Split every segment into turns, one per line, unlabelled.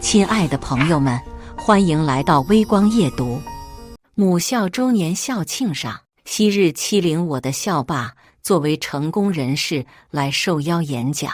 亲爱的朋友们，欢迎来到微光夜读。母校周年校庆上，昔日欺凌我的校霸作为成功人士来受邀演讲，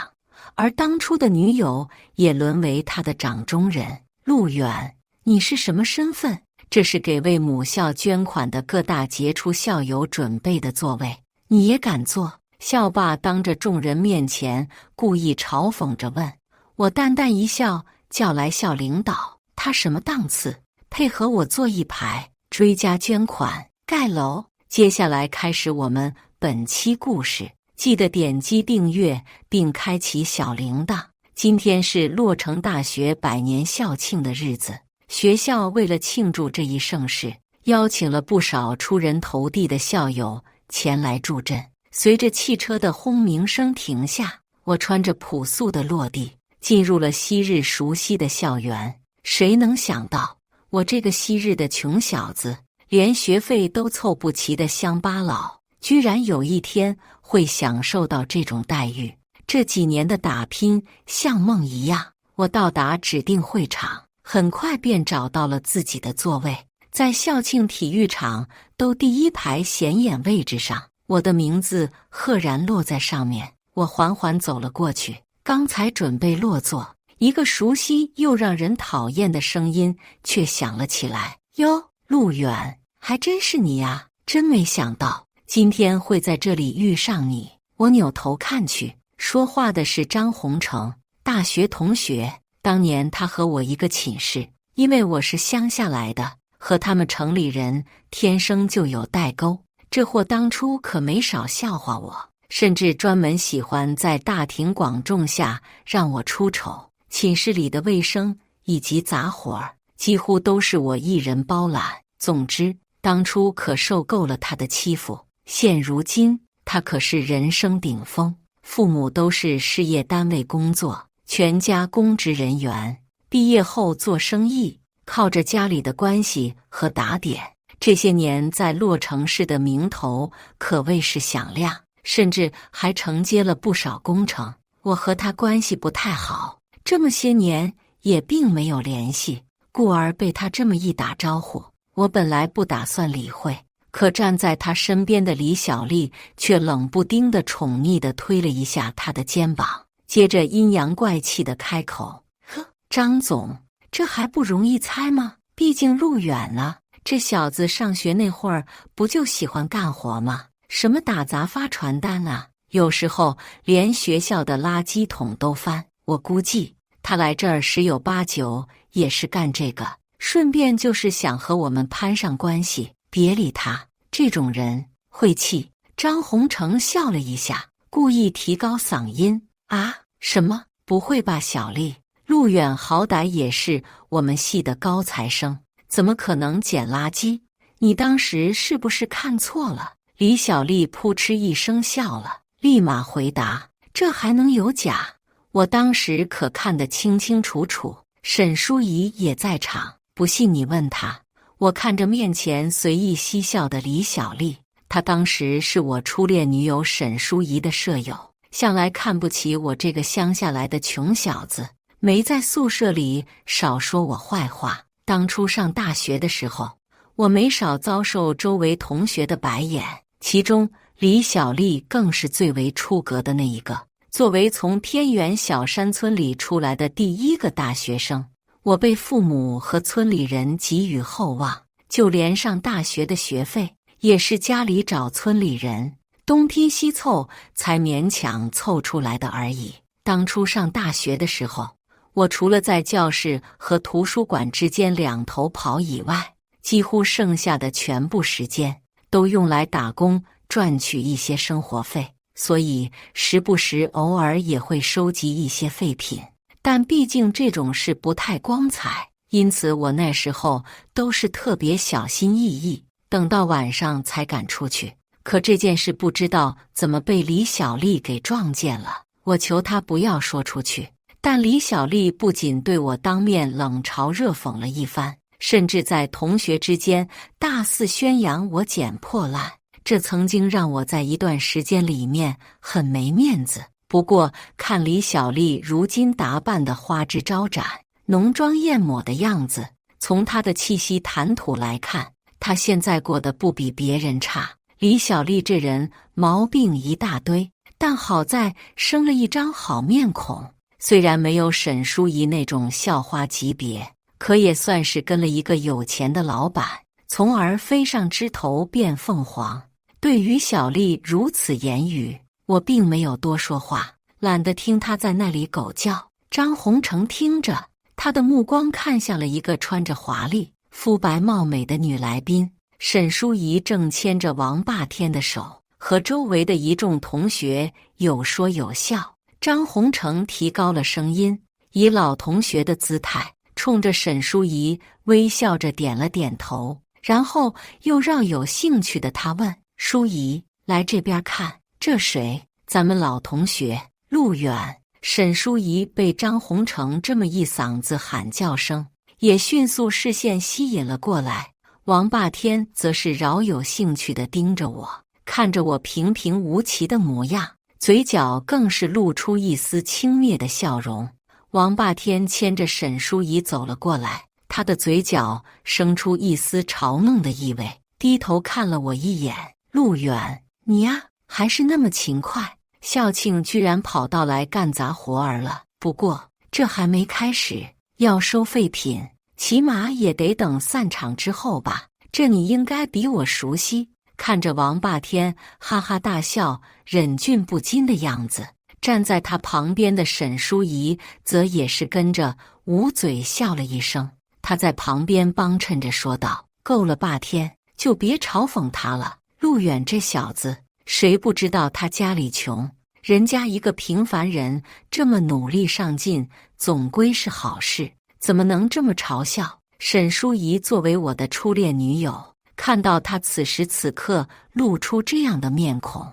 而当初的女友也沦为他的掌中人。陆远，你是什么身份？这是给为母校捐款的各大杰出校友准备的座位，你也敢坐？校霸当着众人面前故意嘲讽着问。我淡淡一笑，叫来校领导，他什么档次？配合我坐一排，追加捐款，盖楼。接下来开始我们本期故事，记得点击订阅并开启小铃铛。今天是洛城大学100年校庆的日子，学校为了庆祝这一盛事，邀请了不少出人头地的校友前来助阵。随着汽车的轰鸣声停下，我穿着朴素的落地，进入了昔日熟悉的校园。谁能想到，我这个昔日的穷小子，连学费都凑不齐的乡巴佬，居然有一天会享受到这种待遇。这几年的打拼像梦一样，我到达指定会场，很快便找到了自己的座位，在校庆体育场都第一排显眼位置上，我的名字赫然落在上面。我缓缓走了过去，刚才准备落座，一个熟悉又让人讨厌的声音却响了起来。哟，陆远，还真是你呀！真没想到今天会在这里遇上你。我扭头看去，说话的是张宏成，大学同学。当年他和我一个寝室，因为我是乡下来的，和他们城里人天生就有代沟。这货当初可没少笑话我，甚至专门喜欢在大庭广众下让我出丑。寝室里的卫生以及杂活儿几乎都是我一人包揽。总之，当初可受够了他的欺负。现如今，他可是人声顶峰，父母都是事业单位工作，全家公职人员，毕业后做生意，靠着家里的关系和打点，这些年在洛城市的名头可谓是响亮，甚至还承接了不少工程。我和他关系不太好，这么些年也并没有联系，故而被他这么一打招呼，我本来不打算理会，可站在他身边的李小丽却冷不丁地宠溺地推了一下他的肩膀，接着阴阳怪气地开口：呵，张总，这还不容易猜吗？毕竟路远了，这小子上学那会儿不就喜欢干活吗？什么打杂发传单啊，有时候连学校的垃圾桶都翻。我估计他来这儿十有八九也是干这个，顺便就是想和我们攀上关系。别理他，这种人会气。张宏成笑了一下，故意提高嗓音：啊，什么？不会吧，小丽？陆远好歹也是我们系的高材生，怎么可能捡垃圾？你当时是不是看错了？李小丽扑哧一声笑了，立马回答：这还能有假？我当时可看得清清楚楚，沈淑仪也在场，不信你问她。我看着面前随意嬉笑的李小丽，她当时是我初恋女友沈淑仪的舍友，向来看不起我这个乡下来的穷小子，没在宿舍里少说我坏话。当初上大学的时候，我没少遭受周围同学的白眼，其中李小丽更是最为出格的那一个。作为从偏远小山村里出来的第一个大学生，我被父母和村里人寄予厚望，就连上大学的学费也是家里找村里人东拼西凑才勉强凑出来的而已。当初上大学的时候，我除了在教室和图书馆之间两头跑以外，几乎剩下的全部时间都用来打工赚取一些生活费，所以时不时偶尔也会收集一些废品，但毕竟这种事不太光彩，因此我那时候都是特别小心翼翼，等到晚上才敢出去。可这件事不知道怎么被李小丽给撞见了，我求她不要说出去，但李小丽不仅对我当面冷嘲热讽了一番，甚至在同学之间大肆宣扬我捡破烂，这曾经让我在一段时间里面很没面子。不过看李小丽如今打扮的花枝招展，浓妆艳抹的样子。从他的气息谈吐来看，他现在过得不比别人差。李小丽这人毛病一大堆，但好在生了一张好面孔。虽然没有沈淑仪那种校花级别，可也算是跟了一个有钱的老板，从而飞上枝头变凤凰。对于小丽如此言语，我并没有多说话，懒得听她在那里狗叫。张宏成听着，他的目光看向了一个穿着华丽、肤白貌美的女来宾。沈淑仪正牵着王霸天的手，和周围的一众同学有说有笑。张宏成提高了声音，以老同学的姿态，冲着沈淑仪微笑着点了点头，然后又饶有兴趣的他问：“淑仪，来这边看，这谁？咱们老同学，陆远。”沈淑仪被张宏成这么一嗓子喊叫声，也迅速视线吸引了过来。王霸天则是饶有兴趣地盯着我，看着我平平无奇的模样，嘴角更是露出一丝轻蔑的笑容。王霸天牵着沈淑仪走了过来，他的嘴角生出一丝嘲弄的意味，低头看了我一眼：“陆远，你呀，还是那么勤快。校庆居然跑到来干杂活儿了，不过这还没开始，要收废品，起码也得等散场之后吧？这你应该比我熟悉。”看着王霸天哈哈大笑、忍俊不禁的样子，站在他旁边的沈淑仪则也是跟着捂嘴笑了一声。他在旁边帮衬着说道：“够了，霸天，就别嘲讽他了。陆远这小子，谁不知道他家里穷？人家一个平凡人这么努力上进，总归是好事，怎么能这么嘲笑？”沈淑仪作为我的初恋女友，看到她此时此刻露出这样的面孔，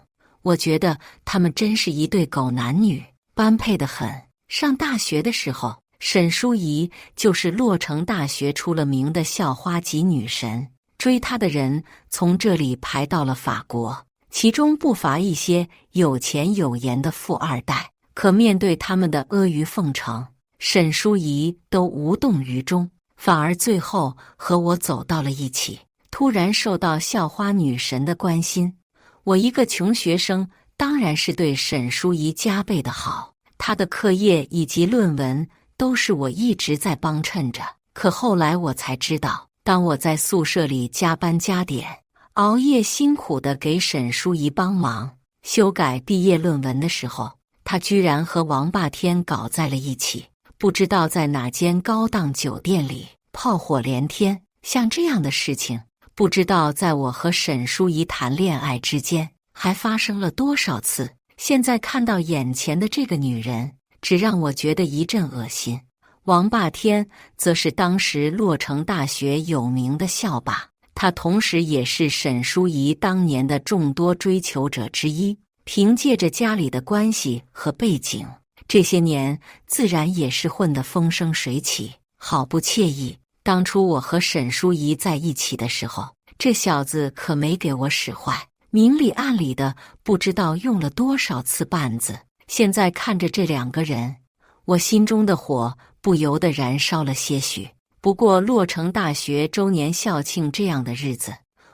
我觉得他们真是一对狗男女，般配得很。上大学的时候，沈淑仪就是洛城大学出了名的校花级女神，追她的人从这里排到了法国，其中不乏一些有钱有颜的富二代。可面对他们的阿谀奉承，沈淑仪都无动于衷，反而最后和我走到了一起，突然受到校花女神的关心。我一个穷学生，当然是对沈淑仪加倍的好，她的课业以及论文都是我一直在帮衬着。可后来我才知道，当我在宿舍里加班加点，熬夜辛苦地给沈淑仪帮忙修改毕业论文的时候，她居然和王霸天搞在了一起，不知道在哪间高档酒店里炮火连天。像这样的事情，不知道在我和沈淑仪谈恋爱之间还发生了多少次。现在看到眼前的这个女人，只让我觉得一阵恶心。王霸天则是当时洛城大学有名的校霸，他同时也是沈淑仪当年的众多追求者之一。凭借着家里的关系和背景，这些年自然也是混得风生水起，好不惬意。当初我和沈淑仪在一起的时候，这小子可没给我使坏，明里暗里的不知道用了多少次绊子。现在看着这两个人，我心中的火不由得燃烧了些许。不过洛城大学周年校庆这样的日子，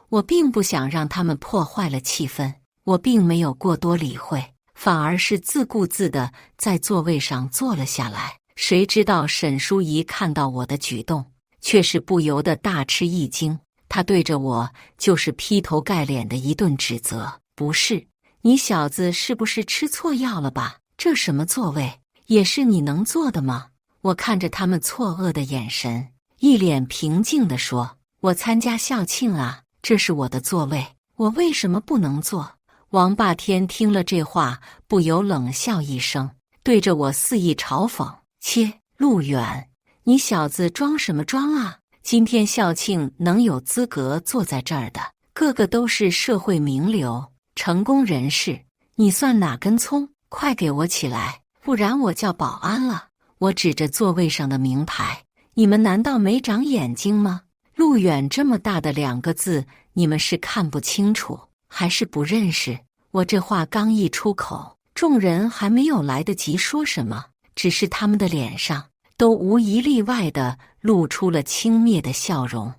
我并不想让他们破坏了气氛，我并没有过多理会，反而是自顾自地在座位上坐了下来。谁知道沈淑仪看到我的举动，却是不由得大吃一惊。她对着我就是劈头盖脸的一顿指责：“不是，你小子是不是吃错药了吧？这什么座位，也是你能坐的吗？”我看着他们错愕的眼神，一脸平静地说：“我参加校庆啊，这是我的座位，我为什么不能坐？”王霸天听了这话，不由冷笑一声，对着我肆意嘲讽：“切，陆远，你小子装什么装啊？今天校庆能有资格坐在这儿的，个个都是社会名流、成功人士，你算哪根葱？快给我起来，不然我叫保安了！”我指着座位上的名牌：“你们难道没长眼睛吗？陆远这么大的2个字，你们是看不清楚，还是不认识？”我这话刚一出口，众人还没有来得及说什么，只是他们的脸上都无一例外地露出了轻蔑的笑容，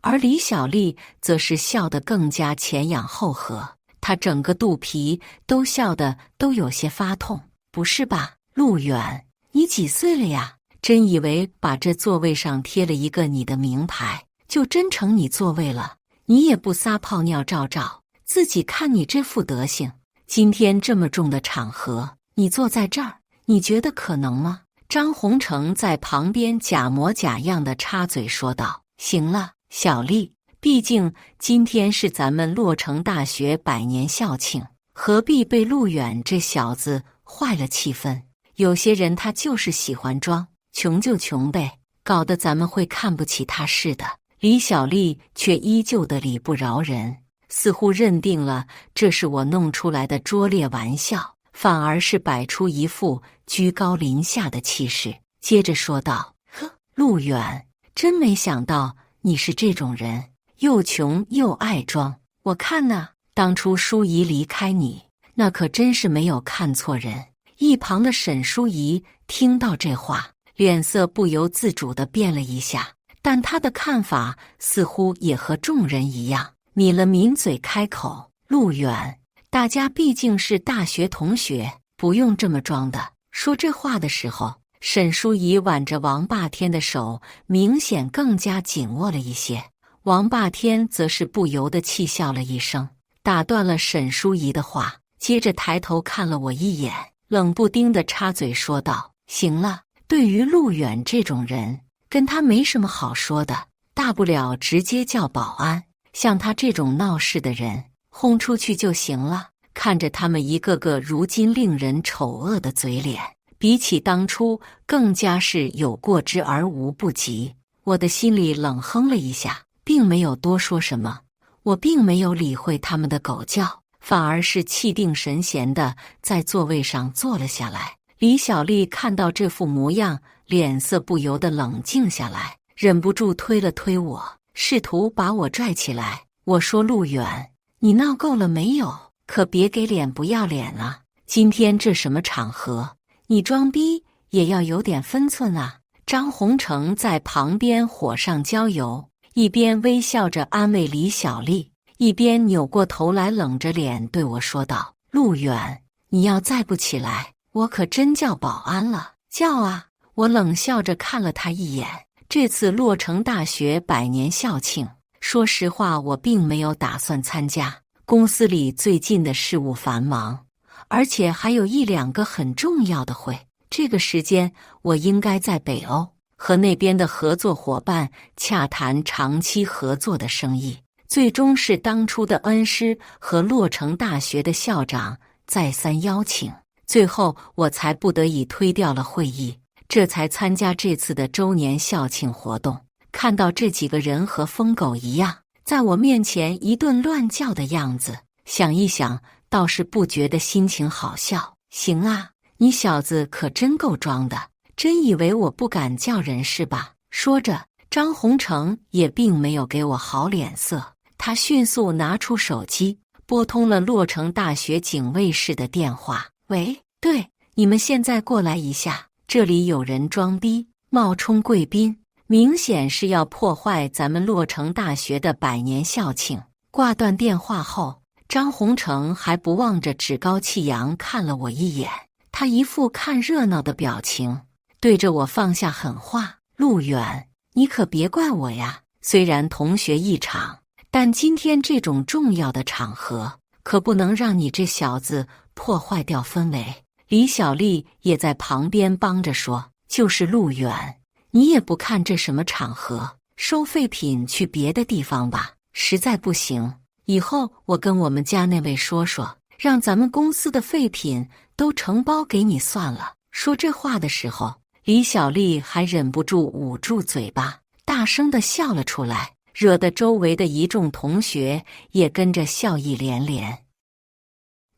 而李小丽则是笑得更加前仰后合，她整个肚皮都笑得都有些发痛。不是吧，陆远，你几岁了呀？真以为把这座位上贴了一个你的名牌，就真成你座位了？你也不撒泡尿照照，自己看你这副德行，今天这么重的场合，你坐在这儿，你觉得可能吗？张宏成在旁边假模假样的插嘴说道：“行了，小丽，毕竟今天是咱们洛城大学100年校庆，何必被陆远这小子坏了气氛？有些人他就是喜欢装，穷就穷呗，搞得咱们会看不起他似的。”李小丽却依旧的理不饶人，似乎认定了这是我弄出来的拙劣玩笑，反而是摆出一副居高临下的气势，接着说道：“呵，陆远，真没想到你是这种人，又穷又爱装。我看呐，当初淑仪离开你，那可真是没有看错人。”一旁的沈淑仪听到这话，脸色不由自主地变了一下，但她的看法似乎也和众人一样，抿了抿嘴开口：“陆远，大家毕竟是大学同学，不用这么装的。”说这话的时候，沈淑仪挽着王霸天的手明显更加紧握了一些，王霸天则是不由得气笑了一声，打断了沈淑仪的话，接着抬头看了我一眼，冷不丁地插嘴说道：“行了，对于陆远这种人，跟他没什么好说的，大不了直接叫保安，像他这种闹事的人轰出去就行了。”看着他们一个个如今令人丑恶的嘴脸，比起当初更加是有过之而无不及。我的心里冷哼了一下，并没有多说什么。我并没有理会他们的狗叫，反而是气定神闲地在座位上坐了下来。李小丽看到这副模样，脸色不由得冷静下来，忍不住推了推我，试图把我拽起来。我说：“陆远，你闹够了没有？可别给脸不要脸了！今天这什么场合，你装逼也要有点分寸啊！”张宏成在旁边火上浇油，一边微笑着安慰李小丽，一边扭过头来冷着脸对我说道：“陆远，你要再不起来，我可真叫保安了。”“叫啊！”我冷笑着看了他一眼。这次洛城大学100年校庆，说实话我并没有打算参加。公司里最近的事务繁忙，而且还有1、2个很重要的会。这个时间我应该在北欧和那边的合作伙伴洽谈长期合作的生意。最终是当初的恩师和洛城大学的校长再三邀请，最后我才不得已推掉了会议，这才参加这次的周年校庆活动。看到这几个人和疯狗一样在我面前一顿乱叫的样子，想一想倒是不觉得心情好笑。行啊，你小子可真够装的，真以为我不敢叫人是吧？说着，张宏成也并没有给我好脸色，他迅速拿出手机，拨通了洛城大学警卫室的电话。喂，对，你们现在过来一下，这里有人装逼，冒充贵宾。明显是要破坏咱们洛城大学的100年校庆。挂断电话后，张宏成还不忘着趾高气扬看了我一眼，他一副看热闹的表情，对着我放下狠话：“陆远，你可别怪我呀，虽然同学一场，但今天这种重要的场合，可不能让你这小子破坏掉氛围。”李小丽也在旁边帮着说：“就是陆远，你也不看这什么场合，收废品去别的地方吧，实在不行，以后我跟我们家那位说说，让咱们公司的废品都承包给你算了。”说这话的时候，李小丽还忍不住捂住嘴巴，大声地笑了出来，惹得周围的一众同学也跟着笑意连连。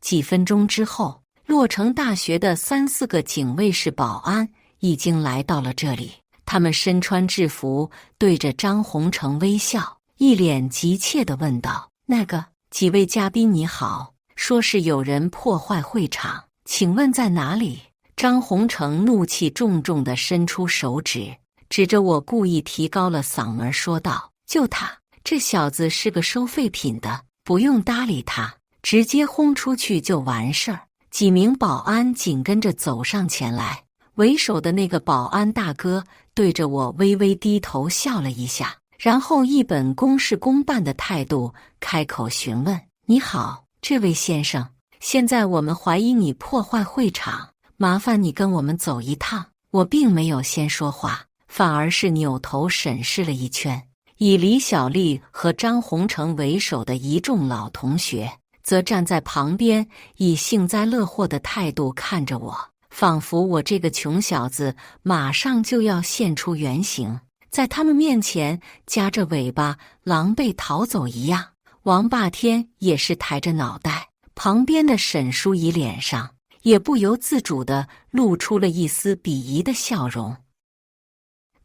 几分钟之后，洛城大学的3、4个警卫室保安已经来到了这里。他们身穿制服，对着张宏成微笑，一脸急切地问道：“几位嘉宾你好，说是有人破坏会场，请问在哪里？”张宏成怒气重重地伸出手指，指着我，故意提高了嗓门说道：“就他这小子是个收废品的，不用搭理他，直接轰出去就完事儿。”几名保安紧跟着走上前来，为首的那个保安大哥对着我微微低头笑了一下，然后一本公事公办的态度开口询问：“你好，这位先生，现在我们怀疑你破坏会场，麻烦你跟我们走一趟。”我并没有先说话，反而是扭头审视了一圈，以李小丽和张宏成为首的一众老同学则站在旁边，以幸灾乐祸的态度看着我，仿佛我这个穷小子马上就要现出原形，在他们面前夹着尾巴狼狈逃走一样。王霸天也是抬着脑袋，旁边的沈淑仪脸上也不由自主地露出了一丝鄙夷的笑容，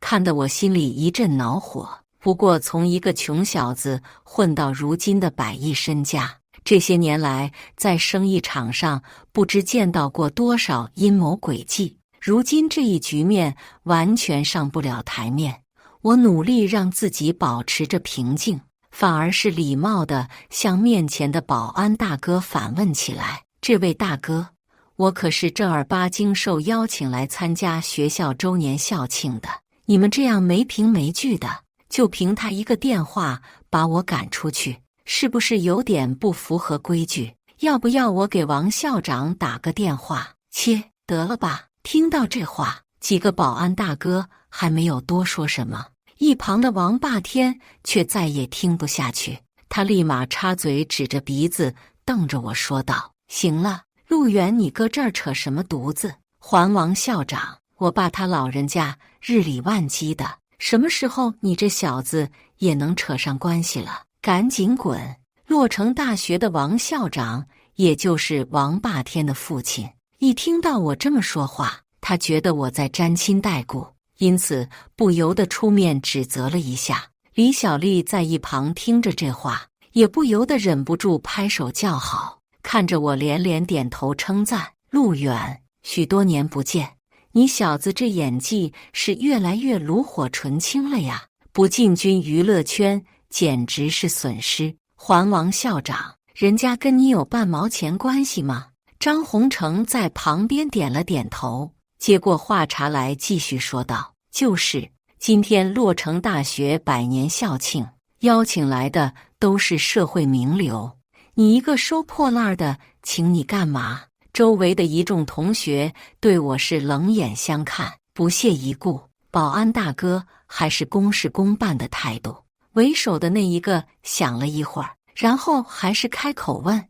看得我心里一阵恼火。不过从一个穷小子混到如今的100亿身家，这些年来在生意场上不知见到过多少阴谋诡计，如今这一局面完全上不了台面。我努力让自己保持着平静，反而是礼貌地向面前的保安大哥反问起来：“这位大哥，我可是正儿八经受邀请来参加学校周年校庆的，你们这样没凭没据的，就凭他一个电话把我赶出去，是不是有点不符合规矩？要不要我给王校长打个电话？”切，得了吧！听到这话，几个保安大哥还没有多说什么，一旁的王霸天却再也听不下去，他立马插嘴，指着鼻子瞪着我说道：“行了，陆远，你搁这儿扯什么犊子？还王校长，我爸他老人家日理万机的，什么时候你这小子也能扯上关系了？赶紧滚！”洛城大学的王校长，也就是王霸天的父亲，一听到我这么说话，他觉得我在沾亲带故，因此不由得出面指责了一下。李小丽在一旁听着这话，也不由得忍不住拍手叫好，看着我连连点头称赞：“陆远，许多年不见，你小子这演技是越来越炉火纯青了呀！不进军娱乐圈简直是损失。还王校长，人家跟你有半毛钱关系吗？”张宏成在旁边点了点头，接过话茬来继续说道：“就是今天洛城大学100年校庆，邀请来的都是社会名流，你一个收破烂的，请你干嘛？”周围的一众同学对我是冷眼相看，不屑一顾。保安大哥还是公事公办的态度。为首的那一个想了一会儿，然后还是开口问：“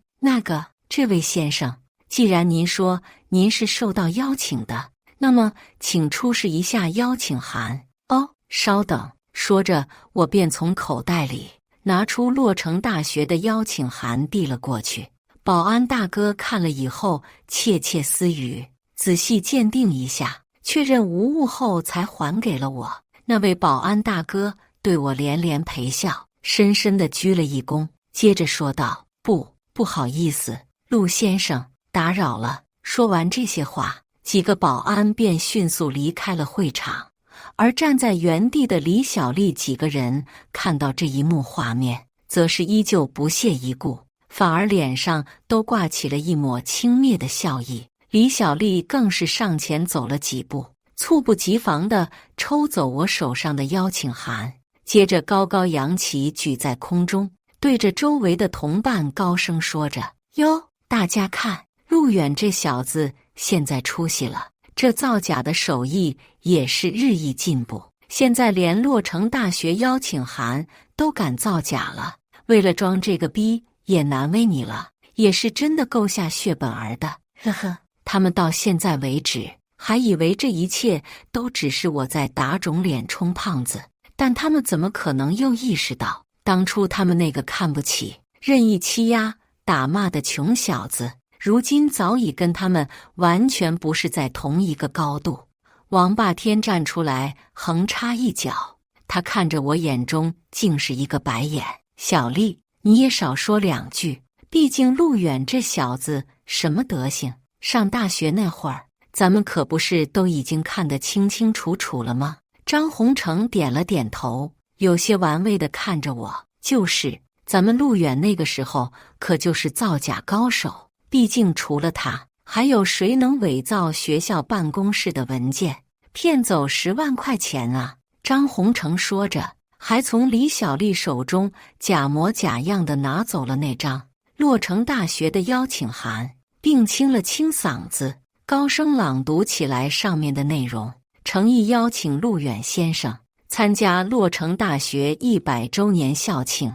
这位先生，既然您说您是受到邀请的，那么请出示一下邀请函。”“哦，稍等。”说着，我便从口袋里拿出洛城大学的邀请函递了过去。保安大哥看了以后窃窃私语，仔细鉴定一下，确认无误后才还给了我。那位保安大哥对我连连陪笑，深深地鞠了一躬，接着说道：“不好意思，陆先生，打扰了。”说完这些话，几个保安便迅速离开了会场。而站在原地的李小丽几个人看到这一幕画面，则是依旧不屑一顾，反而脸上都挂起了一抹轻蔑的笑意。李小丽更是上前走了几步，猝不及防地抽走我手上的邀请函，接着高高扬起举在空中，对着周围的同伴高声说着：“哟，大家看，陆远这小子现在出息了，这造假的手艺也是日益进步，现在连洛城大学邀请函都敢造假了，为了装这个逼也难为你了，也是真的够下血本儿的。呵呵。”他们到现在为止还以为这一切都只是我在打肿脸充胖子，但他们怎么可能又意识到，当初他们那个看不起、任意欺压、打骂的穷小子，如今早已跟他们完全不是在同一个高度。王霸天站出来横插一脚，他看着我，眼中竟是一个白眼：“小丽，你也少说两句，毕竟陆远这小子什么德行？上大学那会儿咱们可不是都已经看得清清楚楚了吗？张宏成点了点头，有些玩味地看着我。就是，咱们陆远那个时候可就是造假高手，毕竟除了他，还有谁能伪造学校办公室的文件，骗走10万块钱啊？张宏成说着，还从李小丽手中假模假样地拿走了那张洛城大学的邀请函，并清了清嗓子，高声朗读起来上面的内容：诚意邀请陆远先生参加洛城大学100周年校庆。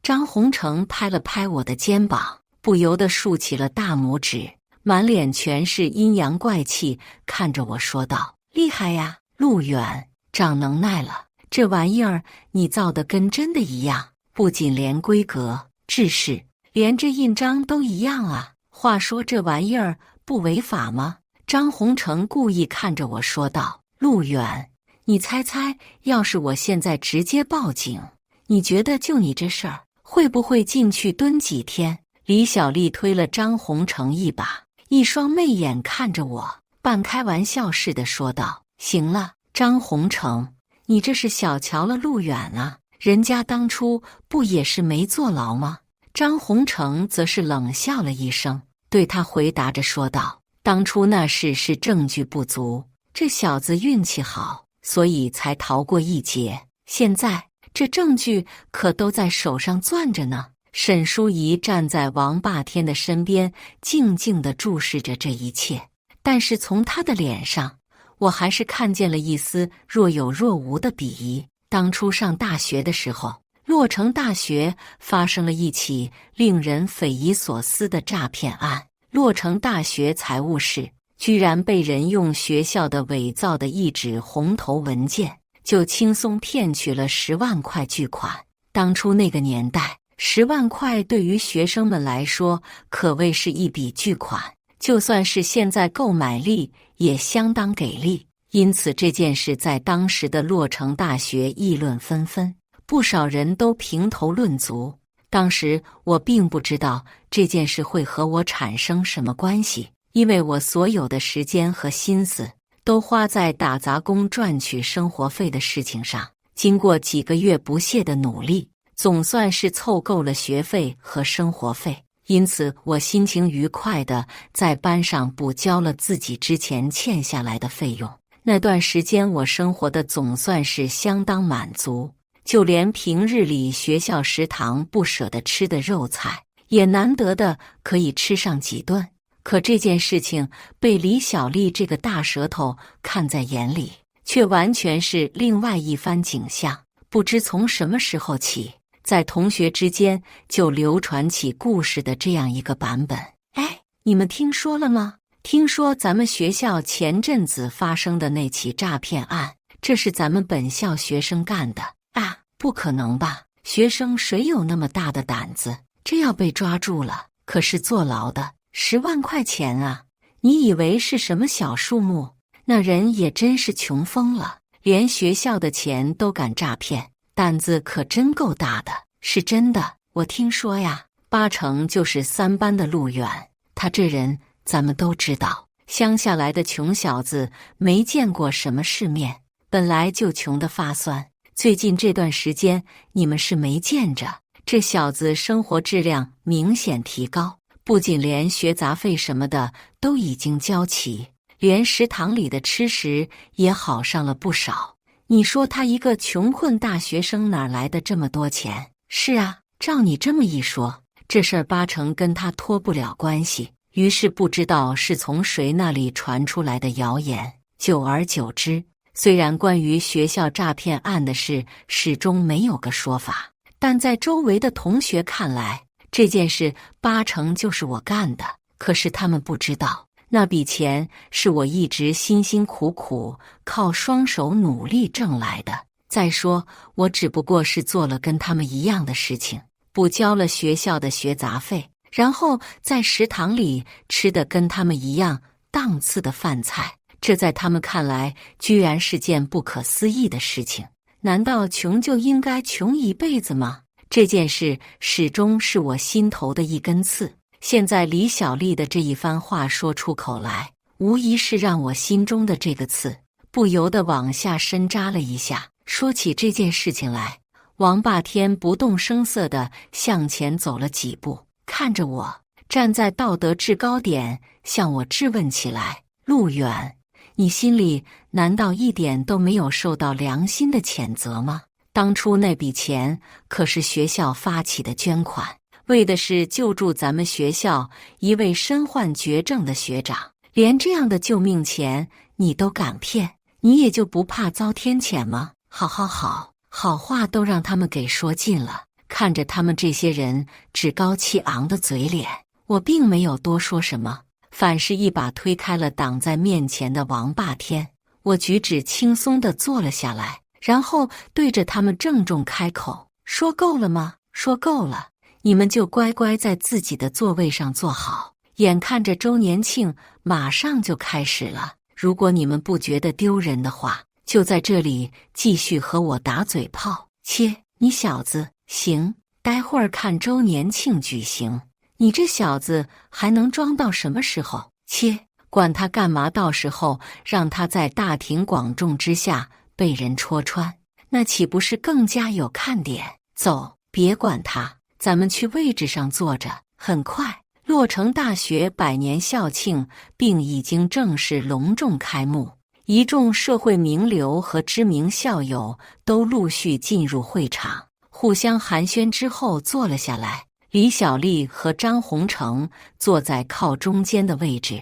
张宏成拍了拍我的肩膀，不由得竖起了大拇指，满脸全是阴阳怪气，看着我说道：厉害呀，陆远，长能耐了，这玩意儿你造得跟真的一样，不仅连规格、制式，连这印章都一样啊。话说这玩意儿不违法吗？张宏成故意看着我说道：陆远，你猜猜，要是我现在直接报警，你觉得就你这事儿，会不会进去蹲几天？李小丽推了张宏成一把，一双媚眼看着我，半开玩笑似的说道：行了，张宏成，你这是小瞧了陆远啊，人家当初不也是没坐牢吗？张宏成则是冷笑了一声，对他回答着说道：当初那事是证据不足，这小子运气好，所以才逃过一劫，现在这证据可都在手上攥着呢。沈淑仪站在王霸天的身边，静静地注视着这一切，但是从他的脸上，我还是看见了一丝若有若无的鄙夷。当初上大学的时候，洛城大学发生了一起令人匪夷所思的诈骗案，洛城大学财务室居然被人用学校的伪造的一纸红头文件，就轻松骗取了10万块巨款。当初那个年代，10万块对于学生们来说可谓是一笔巨款，就算是现在购买力也相当给力。因此这件事在当时的洛城大学议论纷纷，不少人都评头论足。当时我并不知道这件事会和我产生什么关系，因为我所有的时间和心思都花在打杂工赚取生活费的事情上。经过几个月不懈的努力，总算是凑够了学费和生活费，因此我心情愉快地在班上补交了自己之前欠下来的费用。那段时间我生活的总算是相当满足，就连平日里学校食堂不舍得吃的肉菜，也难得的可以吃上几顿。可这件事情被李小丽这个大舌头看在眼里，却完全是另外一番景象。不知从什么时候起，在同学之间就流传起故事的这样一个版本。哎，你们听说了吗？听说咱们学校前阵子发生的那起诈骗案，这是咱们本校学生干的啊？不可能吧？学生谁有那么大的胆子？这要被抓住了，可是坐牢的10万块钱啊！你以为是什么小数目？那人也真是穷疯了，连学校的钱都敢诈骗，胆子可真够大的。是真的，我听说呀，8成就是3班的陆远，他这人咱们都知道，乡下来的穷小子没见过什么世面，本来就穷得发酸。最近这段时间你们是没见着，这小子生活质量明显提高，不仅连学杂费什么的都已经交齐，连食堂里的吃食也好上了不少。你说他一个穷困大学生哪来的这么多钱？是啊，照你这么一说，这事儿8成跟他脱不了关系。于是不知道是从谁那里传出来的谣言，久而久之，虽然关于学校诈骗案的事始终没有个说法，但在周围的同学看来，这件事8成就是我干的。可是他们不知道，那笔钱是我一直辛辛苦苦靠双手努力挣来的。再说，我只不过是做了跟他们一样的事情，补交了学校的学杂费，然后在食堂里吃的跟他们一样档次的饭菜，这在他们看来居然是件不可思议的事情。难道穷就应该穷一辈子吗？这件事始终是我心头的一根刺。现在李小丽的这一番话说出口来，无疑是让我心中的这个刺不由得往下深扎了一下。说起这件事情来，王霸天不动声色地向前走了几步，看着我，站在道德制高点，向我质问起来：陆远，你心里难道一点都没有受到良心的谴责吗？当初那笔钱可是学校发起的捐款，为的是救助咱们学校一位身患绝症的学长，连这样的救命钱你都敢骗，你也就不怕遭天谴吗？好话都让他们给说尽了。看着他们这些人趾高气昂的嘴脸，我并没有多说什么，反是一把推开了挡在面前的王霸天。我举止轻松地坐了下来，然后对着他们郑重开口：说够了吗？说够了，你们就乖乖在自己的座位上坐好。眼看着周年庆马上就开始了，如果你们不觉得丢人的话，就在这里继续和我打嘴炮。切，你小子，行，待会儿看周年庆举行，你这小子还能装到什么时候？切，管他干嘛，到时候让他在大庭广众之下被人戳穿，那岂不是更加有看点？走，别管他，咱们去位置上坐着。很快，洛城大学100年校庆并已经正式隆重开幕。一众社会名流和知名校友都陆续进入会场，互相寒暄之后坐了下来。李小丽和张宏成坐在靠中间的位置，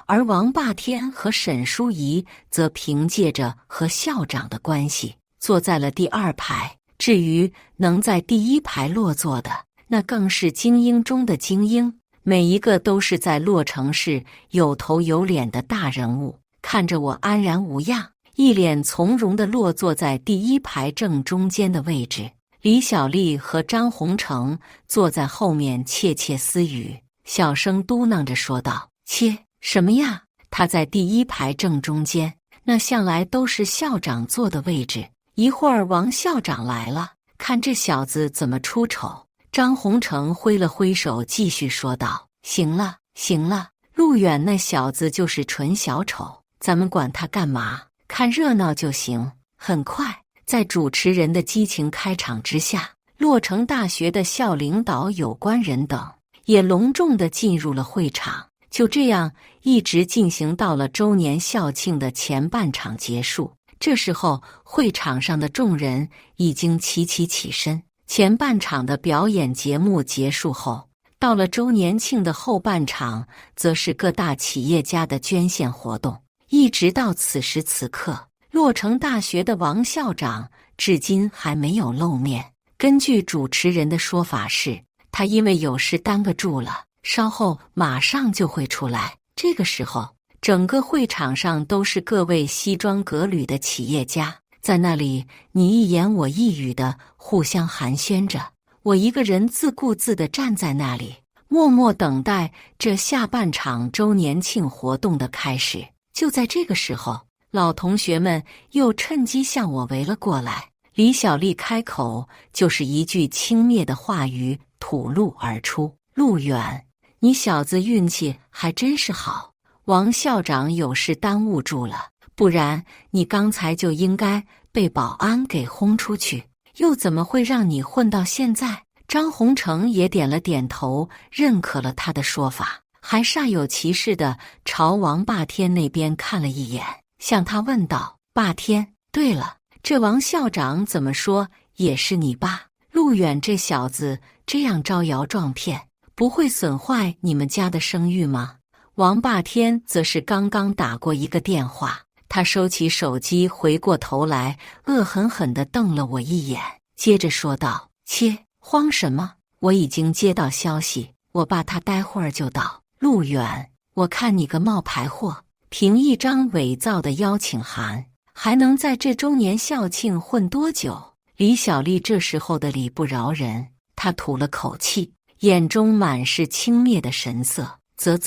而王霸天和沈淑仪则凭借着和校长的关系坐在了第2排。至于能在第1排落座的，那更是精英中的精英，每一个都是在洛城市有头有脸的大人物。看着我安然无恙，一脸从容地落座在第1排正中间的位置。李小丽和张宏成坐在后面窃窃私语，小声嘟囔着说道：切，什么呀？他在第1排正中间，那向来都是校长坐的位置。一会儿王校长来了，看这小子怎么出丑。张宏成挥了挥手，继续说道：行了，行了，陆远那小子就是纯小丑，咱们管他干嘛？看热闹就行。很快，在主持人的激情开场之下，洛城大学的校领导、有关人等也隆重地进入了会场。就这样，一直进行到了周年校庆的前半场结束。这时候，会场上的众人已经齐齐起身。前半场的表演节目结束后，到了周年庆的后半场，则是各大企业家的捐献活动。一直到此时此刻，洛城大学的王校长至今还没有露面。根据主持人的说法是，他因为有事耽搁住了，稍后马上就会出来。这个时候，整个会场上都是各位西装革履的企业家，在那里你一言我一语的互相寒暄着。我一个人自顾自地站在那里，默默等待这下半场周年庆活动的开始。就在这个时候，老同学们又趁机向我围了过来。李小丽开口，就是一句轻蔑的话语吐露而出：陆远，你小子运气还真是好，王校长有事耽误住了，不然你刚才就应该被保安给轰出去，又怎么会让你混到现在？张宏成也点了点头，认可了他的说法，还煞有其事地朝王霸天那边看了一眼，向他问道：霸天，对了，这王校长怎么说也是你爸？陆远这小子这样招摇撞骗，不会损坏你们家的声誉吗？王霸天则是刚刚打过一个电话，他收起手机，回过头来，恶狠狠地瞪了我一眼，接着说道：切，慌什么？我已经接到消息，我爸他待会儿就到。陆远，我看你个冒牌货，凭一张伪造的邀请函，还能在这周年校庆混多久？李小丽这时候的理不饶人，她吐了口气，眼中满是轻蔑的神色。啧，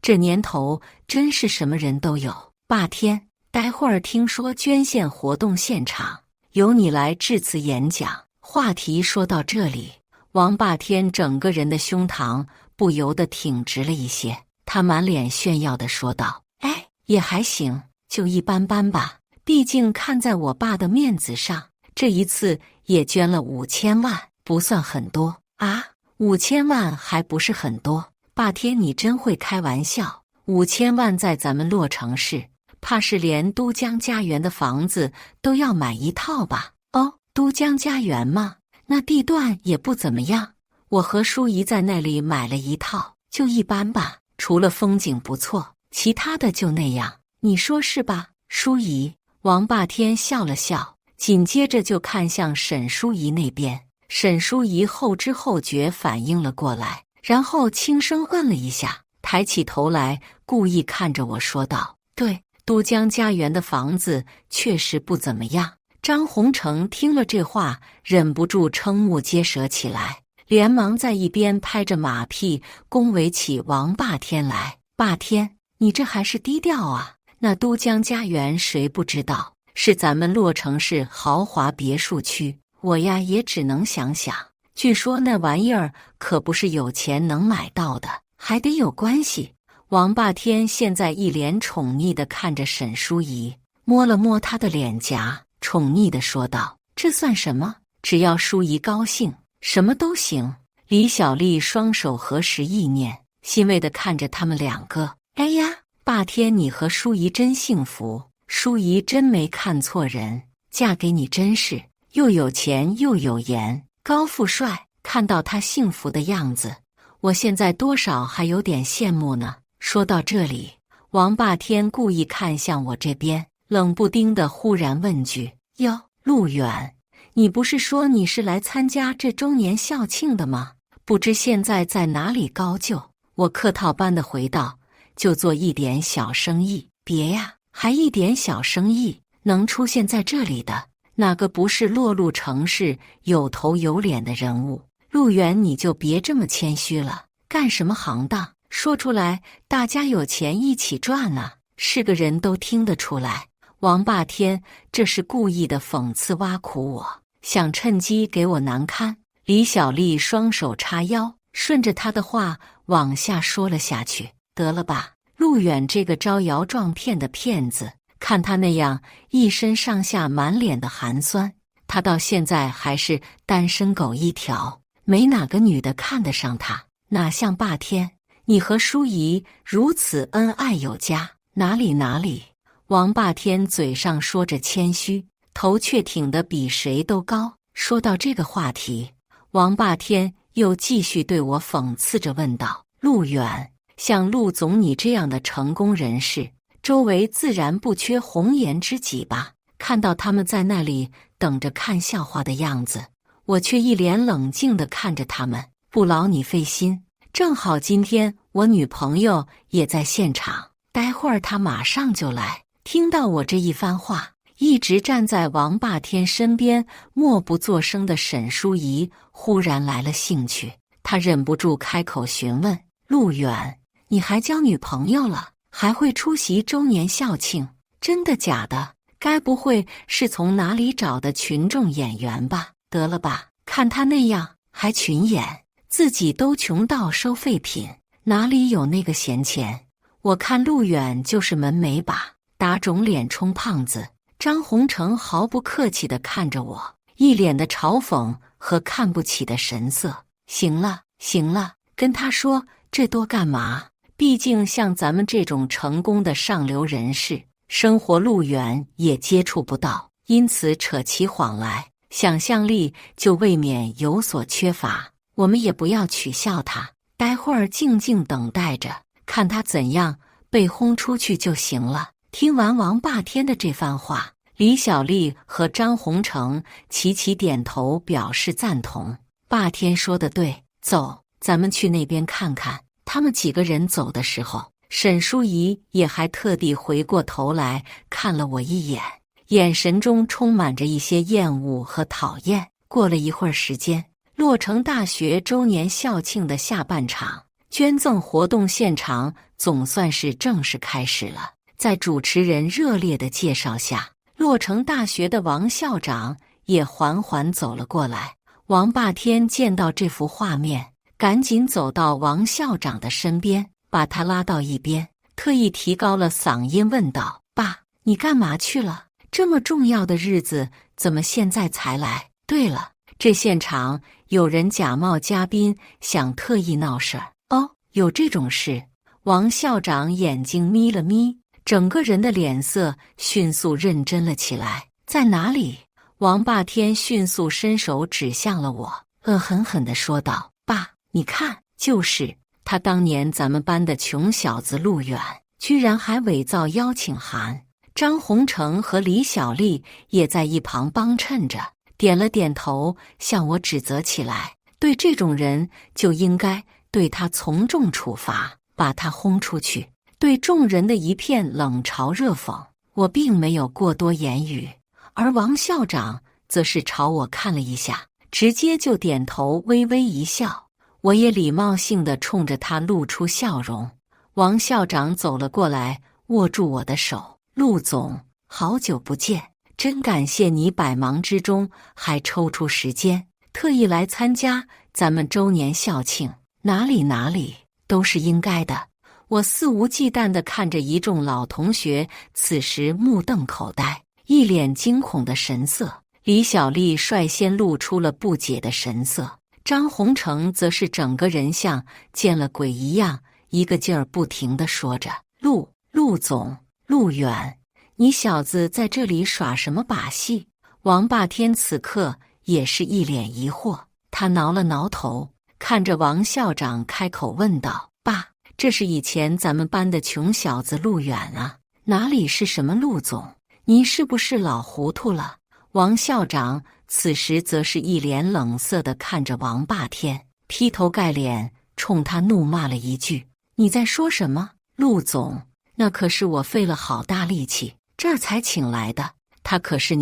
这年头真是什么人都有。霸天，待会儿听说捐献活动现场由你来致辞演讲。话题说到这里，王霸天整个人的胸膛不由得挺直了一些。他满脸炫耀地说道：“哎，也还行，就一般般吧。毕竟看在我爸的面子上，这一次也捐了5000万，不算很多啊。5000万还不是很多？霸天，你真会开玩笑。5000万在咱们洛城市，怕是连都江家园的房子都要买一套吧？哦，都江家园吗？那地段也不怎么样。我和淑仪在那里买了一套，就一般吧。除了风景不错，其他的就那样。你说是吧，淑仪？”王霸天笑了笑，紧接着就看向沈淑仪那边。沈淑仪后知后觉反应了过来，然后轻声问了一下，抬起头来，故意看着我说道：“对，都江家园的房子确实不怎么样。”张宏成听了这话，忍不住瞠目结舌起来，连忙在一边拍着马屁，恭维起王霸天来：“霸天，你这还是低调啊！那都江家园谁不知道，是咱们洛城市豪华别墅区。我呀也只能想想，据说那玩意儿可不是有钱能买到的，还得有关系。”王霸天现在一脸宠溺地看着沈淑仪，摸了摸她的脸颊，宠溺地说道：“这算什么？只要淑仪高兴，什么都行。”李小丽双手合十意念，欣慰地看着他们两个。哎呀，霸天，你和淑仪真幸福，淑仪真没看错人，嫁给你真是又有钱又有颜，高富帅。看到他幸福的样子，我现在多少还有点羡慕呢。说到这里，王霸天故意看向我这边，冷不丁的忽然问句：“哟，陆远，你不是说你是来参加这周年校庆的吗？不知现在在哪里高就？”我客套般的回道：“就做一点小生意。”别呀，还一点小生意？能出现在这里的，哪个不是落陆城市有头有脸的人物？陆远，你就别这么谦虚了，干什么行当？说出来，大家有钱一起赚啊！是个人都听得出来。王霸天这是故意的讽刺挖苦我，想趁机给我难堪。李小丽双手叉腰，顺着他的话往下说了下去：“得了吧，陆远这个招摇撞骗的骗子，看他那样一身上下满脸的寒酸，他到现在还是单身狗一条，没哪个女的看得上他，哪像霸天。你和淑仪如此恩爱有加，哪里哪里。”王霸天嘴上说着谦虚，头却挺得比谁都高。说到这个话题，王霸天又继续对我讽刺着问道：“陆远，像陆总你这样的成功人士，周围自然不缺红颜知己吧？”看到他们在那里等着看笑话的样子，我却一脸冷静地看着他们，不劳你费心。正好今天我女朋友也在现场，待会儿她马上就来。听到我这一番话，一直站在王霸天身边默不作声的沈淑仪忽然来了兴趣，她忍不住开口询问：“陆远，你还交女朋友了？还会出席周年校庆？真的假的？该不会是从哪里找的群众演员吧？得了吧，看他那样还群演，自己都穷到收废品，哪里有那个闲钱？我看陆远就是门没把，打肿脸充胖子。”张宏成毫不客气地看着我，一脸的嘲讽和看不起的神色。行了，行了，跟他说这多干嘛？毕竟像咱们这种成功的上流人士，生活路远也接触不到，因此扯起谎来，想象力就未免有所缺乏。我们也不要取笑他，待会儿静静等待着，看他怎样被轰出去就行了。听完王霸天的这番话，李小丽和张宏成齐齐点头表示赞同。霸天说的对，走，咱们去那边看看。他们几个人走的时候，沈淑仪也还特地回过头来看了我一眼，眼神中充满着一些厌恶和讨厌。过了一会儿时间，洛城大学周年校庆的下半场捐赠活动现场总算是正式开始了。在主持人热烈的介绍下，洛城大学的王校长也缓缓走了过来。王霸天见到这幅画面，赶紧走到王校长的身边，把他拉到一边，特意提高了嗓音问道：“爸，你干嘛去了？这么重要的日子，怎么现在才来？对了，这现场有人假冒嘉宾，想特意闹事儿。”“哦，有这种事？”王校长眼睛眯了眯，整个人的脸色迅速认真了起来。“在哪里？”王霸天迅速伸手指向了我，恶狠狠地说道：“爸，你看，就是他当年咱们班的穷小子陆远，居然还伪造邀请函。”张宏成和李小丽也在一旁帮衬着，点了点头，向我指责起来：“对这种人就应该对他从重处罚，把他轰出去。”对众人的一片冷嘲热讽，我并没有过多言语，而王校长则是朝我看了一下，直接就点头微微一笑。我也礼貌性地冲着他露出笑容。王校长走了过来，握住我的手：“陆总，好久不见，真感谢你百忙之中还抽出时间，特意来参加咱们周年校庆。哪里，都是应该的。”我肆无忌惮地看着一众老同学，此时目瞪口呆，一脸惊恐的神色。李小丽率先露出了不解的神色，张宏成则是整个人像见了鬼一样，一个劲儿不停地说着：“陆总，陆远，你小子在这里耍什么把戏？”王霸天此刻也是一脸疑惑，他挠了挠头，看着王校长开口问道：“爸，这是以前咱们班的穷小子陆远啊，哪里是什么陆总？您是不是老糊涂了？”王校长此时则是一脸冷色地看着王霸天，劈头盖脸冲他怒骂了一句：“你在说什么？陆总，那可是我费了好大力气这儿才请来的，他可是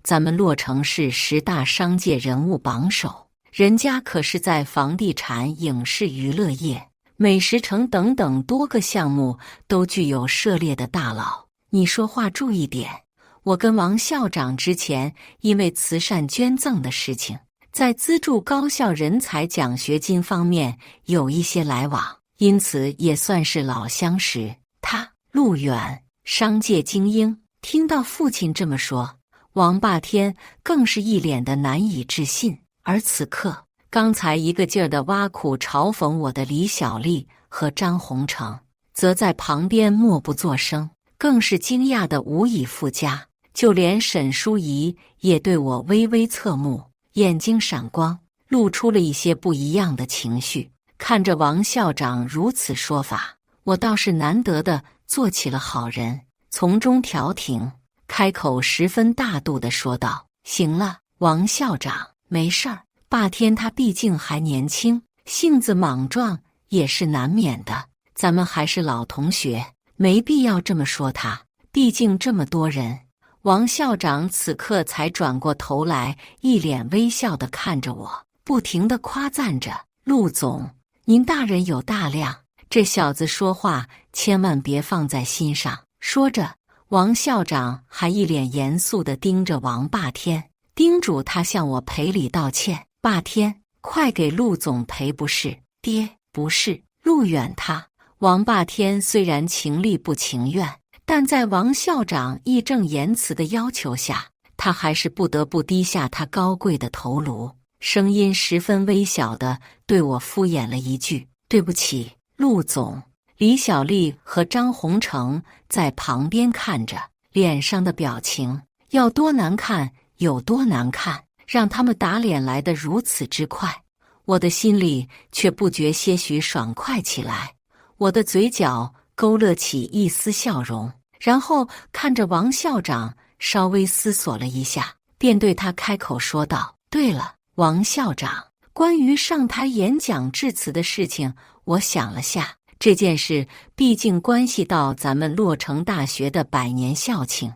咱们洛城市10大商界人物榜首，人家可是在房地产、影视娱乐业、美食城等等多个项目都具有涉猎的大佬，你说话注意点。”我跟王校长之前因为慈善捐赠的事情，在资助高校人才奖学金方面有一些来往，因此也算是老相识。他陆远，商界精英，听到父亲这么说，王霸天更是一脸的难以置信。而此刻，刚才一个劲儿的挖苦嘲讽我的李小丽和张宏成，则在旁边默不作声，更是惊讶的无以复加。就连沈淑仪也对我微微侧目，眼睛闪光，露出了一些不一样的情绪。看着王校长如此说法，我倒是难得的做起了好人，从中调停，开口十分大度地说道：“行了，王校长，没事儿，霸天他毕竟还年轻，性子莽撞也是难免的，咱们还是老同学，没必要这么说他，毕竟这么多人。”王校长此刻才转过头来，一脸微笑地看着我，不停地夸赞着：“陆总，您大人有大量，这小子说话千万别放在心上。”说着，王校长还一脸严肃地盯着王霸天，叮嘱他向我赔礼道歉。“霸天，快给陆总赔不是。”“爹，不是，陆远他。”王霸天虽然情力不情愿，但在王校长义正言辞的要求下，他还是不得不低下他高贵的头颅，声音十分微小的对我敷衍了一句：“对不起，陆总。”李小丽和张宏成在旁边看着，脸上的表情要多难看有多难看，让他们打脸来得如此之快，我的心里却不觉些许爽快起来，我的嘴角勾勒起一丝笑容，然后看着王校长，稍微思索了一下，便对他开口说道：“对了，王校长，关于上台演讲致辞的事情，我想了下，这件事毕竟关系到咱们洛城大学的100年校庆，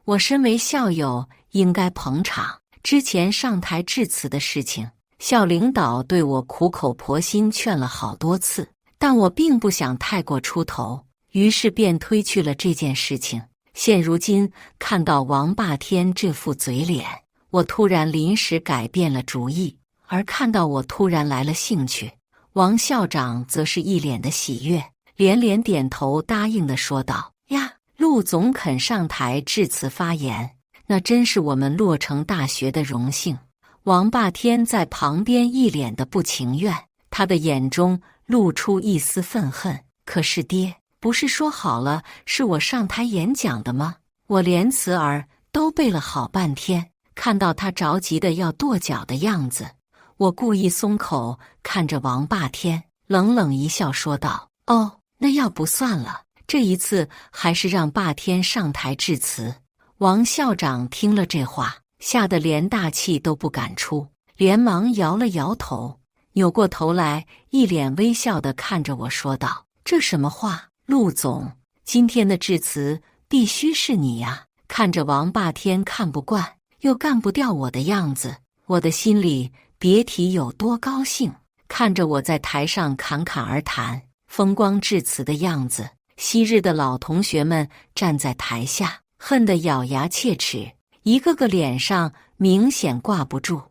我身为校友应该捧场。之前上台致辞的事情，校领导对我苦口婆心劝了好多次，但我并不想太过出头，于是便推去了这件事情。现如今看到王霸天这副嘴脸，我突然临时改变了主意，而看到我突然来了兴趣，王校长则是一脸的喜悦，连连点头答应地说道：“呀，陆总肯上台致辞发言，那真是我们洛城大学的荣幸。”王霸天在旁边一脸的不情愿，他的眼中露出一丝愤恨。可是爹，不是说好了是我上台演讲的吗？我连词儿都背了好半天。看到他着急的要跺脚的样子，我故意松口，看着王霸天，冷冷一笑说道：“哦，那要不算了，这一次还是让霸天上台致辞。”王校长听了这话，吓得连大气都不敢出，连忙摇了摇头，扭过头来，一脸微笑地看着我说道：“这什么话？陆总，今天的致辞必须是你呀！”看着王霸天看不惯又干不掉我的样子，我的心里别提有多高兴。看着我在台上侃侃而谈、风光致辞的样子，昔日的老同学们站在台下，恨得咬牙切齿，一个个脸上明显挂不住。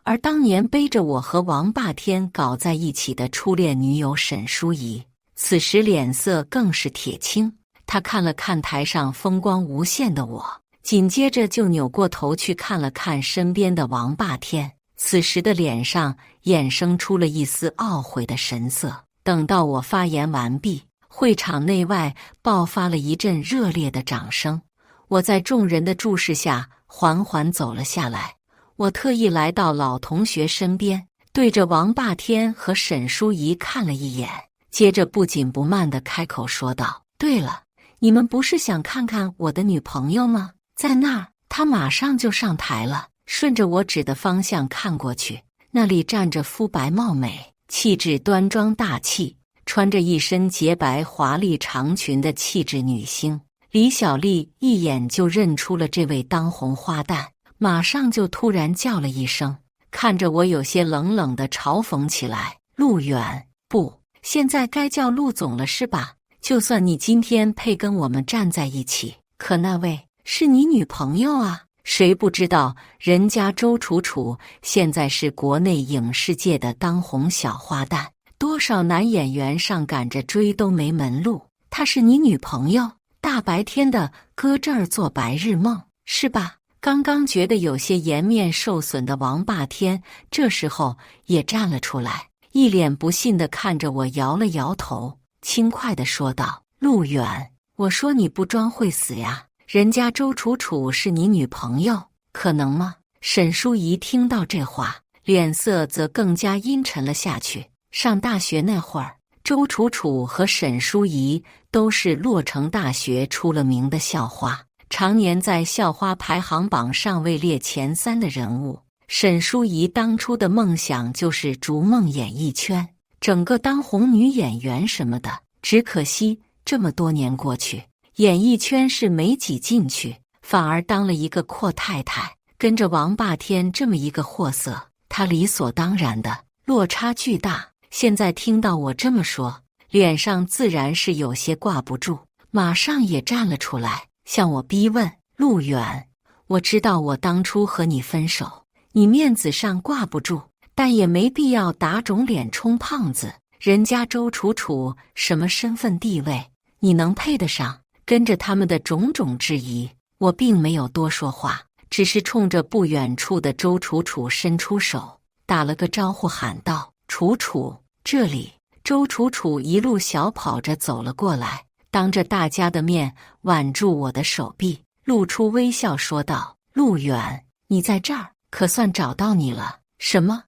而当年背着我和王霸天搞在一起的初恋女友沈淑仪，此时脸色更是铁青。她看了看台上风光无限的我，紧接着就扭过头去看了看身边的王霸天，此时的脸上衍生出了一丝懊悔的神色。等到我发言完毕，会场内外爆发了一阵热烈的掌声。我在众人的注视下缓缓走了下来，我特意来到老同学身边，对着王霸天和沈淑仪看了一眼，接着不紧不慢地开口说道：“对了，你们不是想看看我的女朋友吗？在那儿。”她马上就上台了，顺着我指的方向看过去，那里站着肤白貌美、气质端庄大气、穿着一身洁白华丽长裙的气质女星李小丽。一眼就认出了这位当红花旦，马上就突然叫了一声，看着我有些冷冷地嘲讽起来：“陆远，不，现在该叫陆总了是吧？就算你今天配跟我们站在一起，可那位是你女朋友啊！谁不知道人家周楚楚现在是国内影视界的当红小花旦，多少男演员上赶着追都没门路。她是你女朋友，大白天的搁这儿做白日梦是吧？”刚刚觉得有些颜面受损的王霸天，这时候也站了出来，一脸不信地看着我，摇了摇头，轻快地说道：“陆远，我说你不装会死呀？人家周楚楚是你女朋友，可能吗？”沈淑仪听到这话，脸色则更加阴沉了下去。上大学那会儿，周楚楚和沈淑仪都是洛城大学出了名的校花，常年在校花排行榜上位列前3的人物。沈淑仪当初的梦想就是逐梦演艺圈，整个当红女演员什么的。只可惜这么多年过去，演艺圈是没挤进去，反而当了一个阔太太，跟着王霸天这么一个货色，她理所当然的落差巨大。现在听到我这么说，脸上自然是有些挂不住，马上也站了出来，向我逼问：“陆远，我知道我当初和你分手，你面子上挂不住，但也没必要打肿脸充胖子。人家周楚楚什么身份地位，你能配得上？”跟着他们的种种质疑，我并没有多说话，只是冲着不远处的周楚楚伸出手，打了个招呼，喊道：“楚楚，这里。”周楚楚一路小跑着走了过来，当着大家的面挽住我的手臂，露出微笑说道：“陆远，你在这儿，可算找到你了。”“什么？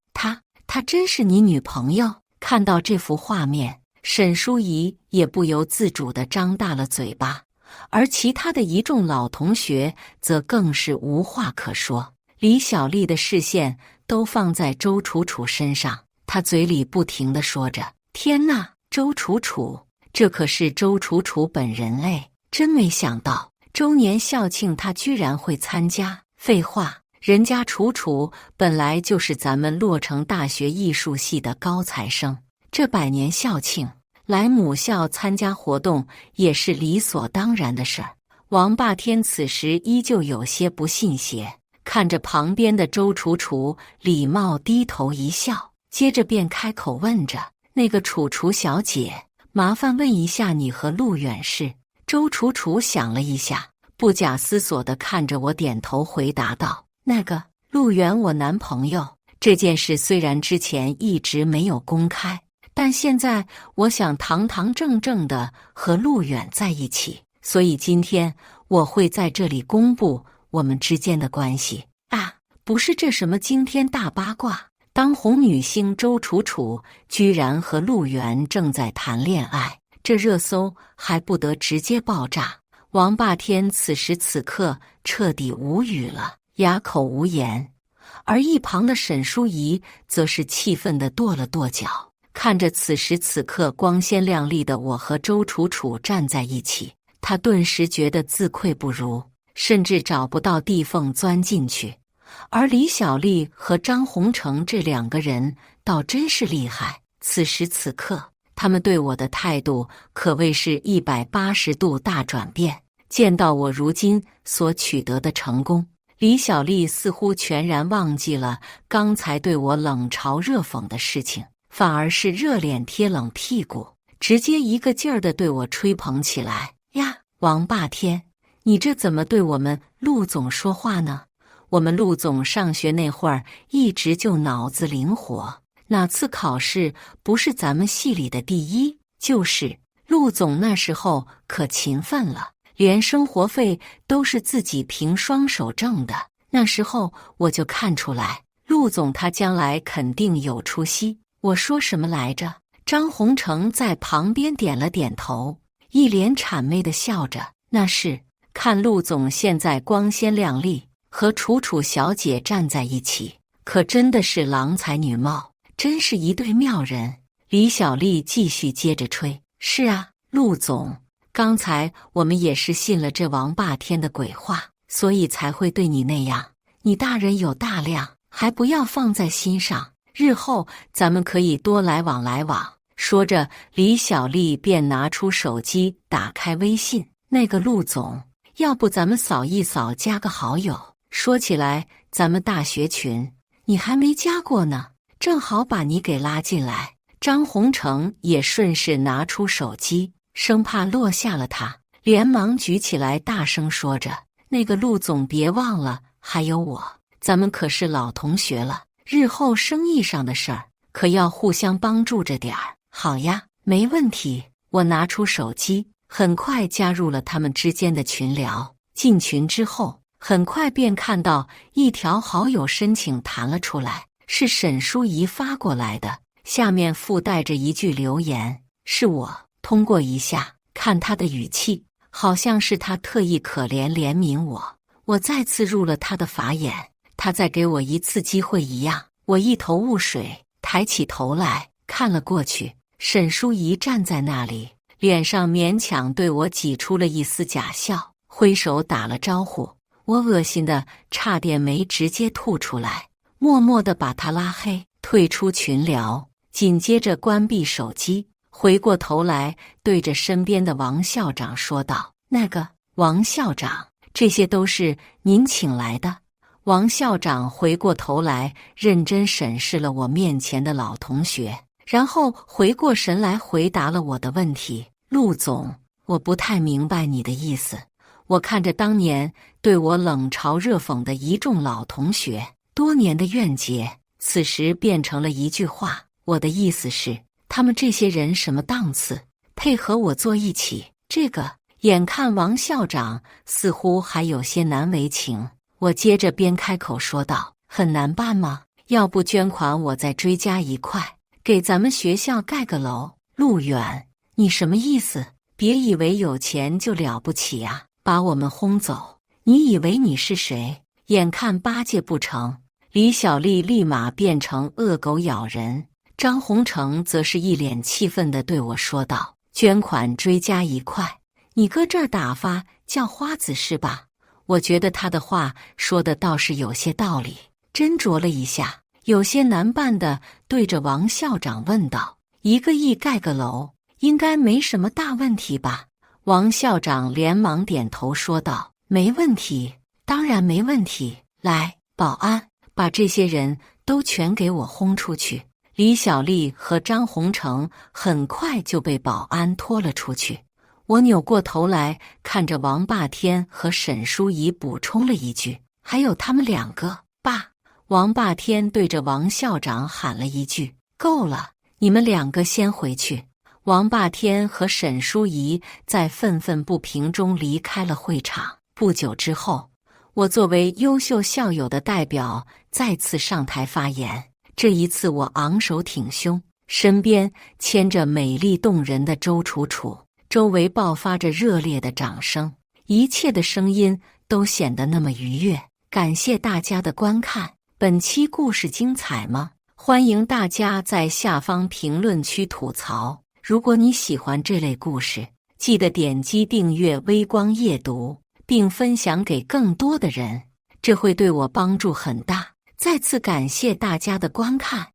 她真是你女朋友？”看到这幅画面，沈淑仪也不由自主地张大了嘴巴，而其他的一众老同学则更是无话可说。李小丽的视线都放在周楚楚身上，她嘴里不停地说着：“天哪，周楚楚，这可是周楚楚本人哎！真没想到周年校庆她居然会参加。废话，人家楚楚本来就是咱们洛城大学艺术系的高材生，这100年校庆来母校参加活动也是理所当然的事儿。”王霸天此时依旧有些不信邪，看着旁边的周楚楚，礼貌低头一笑，接着便开口问着：“那个楚楚小姐，麻烦问一下你和陆远是？周楚楚想了一下，不假思索地看着我，点头回答道：那个陆远，我男朋友。这件事虽然之前一直没有公开，但现在我想堂堂正正地和陆远在一起，所以今天我会在这里公布我们之间的关系啊，不是这什么惊天大八卦。当红女星周楚楚居然和陆源正在谈恋爱，这热搜还不得直接爆炸。王霸天此时此刻彻底无语了，哑口无言。而一旁的沈淑仪则是气愤地跺了跺脚，看着此时此刻光鲜亮丽的我和周楚楚站在一起，她顿时觉得自愧不如，甚至找不到地缝钻进去。而李小莉和张宏成这两个人倒真是厉害，此时此刻他们对我的态度可谓是180度大转变。见到我如今所取得的成功，李小莉似乎全然忘记了刚才对我冷嘲热讽的事情，反而是热脸贴冷屁股，直接一个劲儿地对我吹捧起来。呀，王霸天，你这怎么对我们陆总说话呢？我们陆总上学那会儿一直就脑子灵活，哪次考试不是咱们系里的第一？就是陆总那时候可勤奋了，连生活费都是自己凭双手挣的。那时候我就看出来，陆总他将来肯定有出息。我说什么来着？张宏成在旁边点了点头，一脸谄媚地笑着。那是看陆总现在光鲜亮丽，和楚楚小姐站在一起，可真的是郎才女貌，真是一对妙人。李小莉继续接着吹：是啊，陆总，刚才我们也是信了这王霸天的鬼话，所以才会对你那样。你大人有大量，还不要放在心上，日后咱们可以多来往来往。说着，李小莉便拿出手机打开微信：那个陆总，要不咱们扫一扫加个好友。说起来，咱们大学群你还没加过呢，正好把你给拉进来。张宏成也顺势拿出手机，生怕落下了他，连忙举起来大声说着：那个陆总别忘了还有我，咱们可是老同学了，日后生意上的事儿可要互相帮助着点儿。好呀，没问题。我拿出手机，很快加入了他们之间的群聊。进群之后，很快便看到一条好友申请弹了出来，是沈淑仪发过来的，下面附带着一句留言：是我。通过一下，看他的语气，好像是他特意可怜怜悯我。我再次入了他的法眼，他再给我一次机会一样。我一头雾水，抬起头来看了过去，沈淑仪站在那里，脸上勉强对我挤出了一丝假笑，挥手打了招呼。我恶心的差点没直接吐出来，默默地把他拉黑，退出群聊，紧接着关闭手机，回过头来对着身边的王校长说道：那个王校长，这些都是您请来的。王校长回过头来认真审视了我面前的老同学，然后回过神来回答了我的问题：陆总，我不太明白你的意思。我看着当年对我冷嘲热讽的一众老同学，多年的怨结，此时变成了一句话：我的意思是，他们这些人什么档次，配合我坐一起？这个，眼看王校长似乎还有些难为情，我接着边开口说道：很难办吗？要不捐款我再追加1块，给咱们学校盖个楼。陆远，你什么意思？别以为有钱就了不起啊，把我们轰走，你以为你是谁？眼看8届不成，李小莉立马变成恶狗咬人，张宏成则是一脸气愤地对我说道：捐款追加1块，你搁这儿打发叫花子是吧？我觉得他的话说的倒是有些道理，斟酌了一下，有些难办的对着王校长问道：1个亿盖个楼，应该没什么大问题吧？王校长连忙点头说道：没问题，当然没问题。来，保安，把这些人都全给我轰出去。李小丽和张洪成很快就被保安拖了出去。我扭过头来看着王霸天和沈淑仪，补充了一句：“还有他们两个，爸。”王霸天对着王校长喊了一句：“够了，你们两个先回去。”王霸天和沈淑仪在愤愤不平中离开了会场。不久之后，我作为优秀校友的代表再次上台发言。这一次我昂首挺胸，身边牵着美丽动人的周楚楚，周围爆发着热烈的掌声，一切的声音都显得那么愉悦。感谢大家的观看，本期故事精彩吗？欢迎大家在下方评论区吐槽。如果你喜欢这类故事，记得点击订阅微光夜读，并分享给更多的人，这会对我帮助很大。再次感谢大家的观看。